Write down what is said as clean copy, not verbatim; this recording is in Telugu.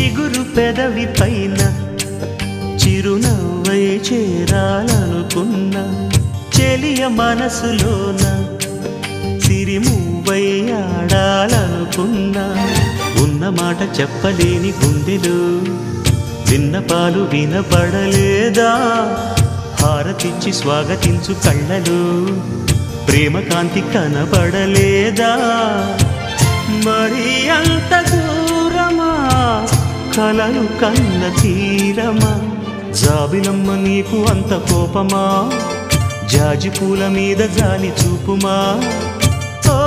చిగురు పెదవి పైన చిరునవ్వై చేరాలనుకున్నా చెలియ మనసులోన సిరిమువ్వై ఆడాలనుకున్నా ఉన్న మాట చెప్పలేని గుండెలో విన్నపాలు వినపడలేదా హారతిచ్చి స్వాగతించు కళ్ళలో ప్రేమ కాంతి కనపడలేదా మరి అంత దూరమా కలలు కన్న తీరమా జాబిలమ్మ నీకు అంత కోపమా జాజి పూల మీద జాలి చూపుమా ఓ